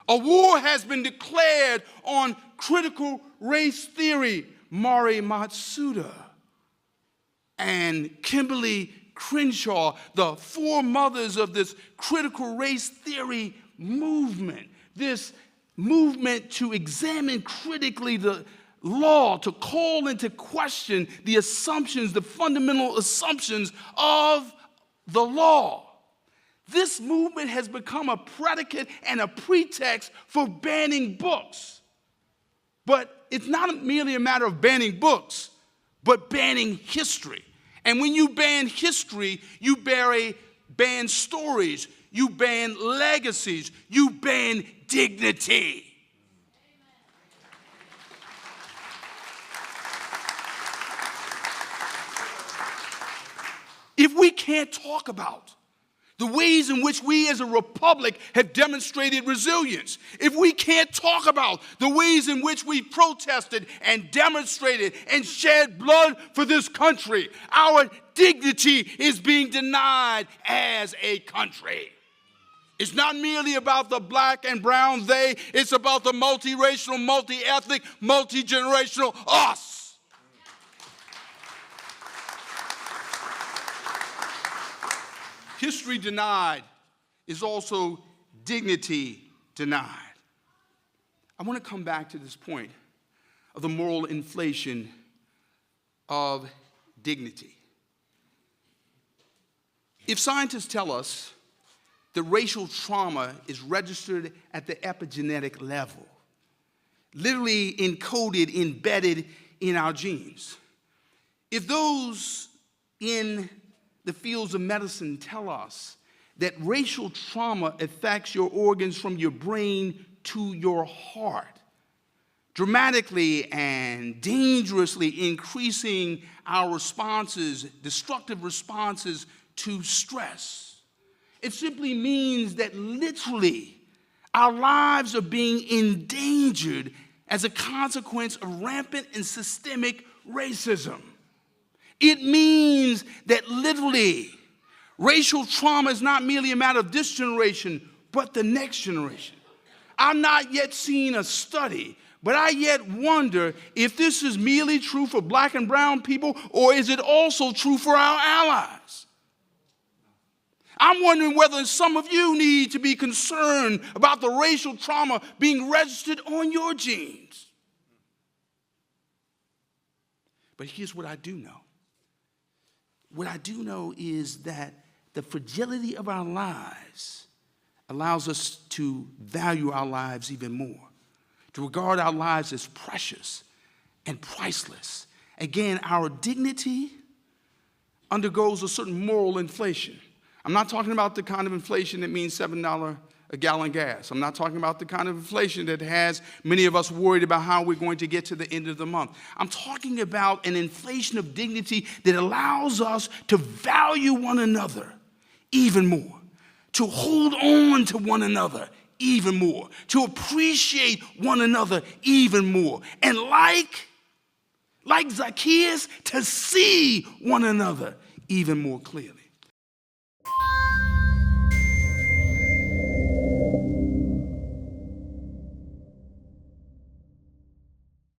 A war has been declared on critical race theory. Mari Matsuda and Kimberly Crenshaw, the foremothers of this critical race theory movement, this movement to examine critically the law, to call into question the assumptions, the fundamental assumptions of the law. This movement has become a predicate and a pretext for banning books. But it's not merely a matter of banning books, but banning history. And when you ban history, you ban stories, you ban legacies, you ban dignity. If we can't talk about the ways in which we as a republic have demonstrated resilience, if we can't talk about the ways in which we protested and demonstrated and shed blood for this country, our dignity is being denied as a country. It's not merely about the black and brown they, it's about the multiracial, multiethnic, multigenerational us. History denied is also dignity denied. I want to come back to this point of the moral inflation of dignity. If scientists tell us that racial trauma is registered at the epigenetic level, literally encoded, embedded in our genes, if those in the fields of medicine tell us that racial trauma affects your organs from your brain to your heart, dramatically and dangerously increasing our responses, destructive responses to stress. It simply means that literally our lives are being endangered as a consequence of rampant and systemic racism. It means that literally racial trauma is not merely a matter of this generation, but the next generation. I've not yet seen a study, but I yet wonder if this is merely true for black and brown people, or is it also true for our allies? I'm wondering whether some of you need to be concerned about the racial trauma being registered on your genes. But here's what I do know. What I do know is that the fragility of our lives allows us to value our lives even more, to regard our lives as precious and priceless. Again, our dignity undergoes a certain moral inflation. I'm not talking about the kind of inflation that means $7 a gallon gas. I'm not talking about the kind of inflation that has many of us worried about how we're going to get to the end of the month. I'm talking about an inflation of dignity that allows us to value one another even more, to hold on to one another even more, to appreciate one another even more, and like Zacchaeus, to see one another even more clearly.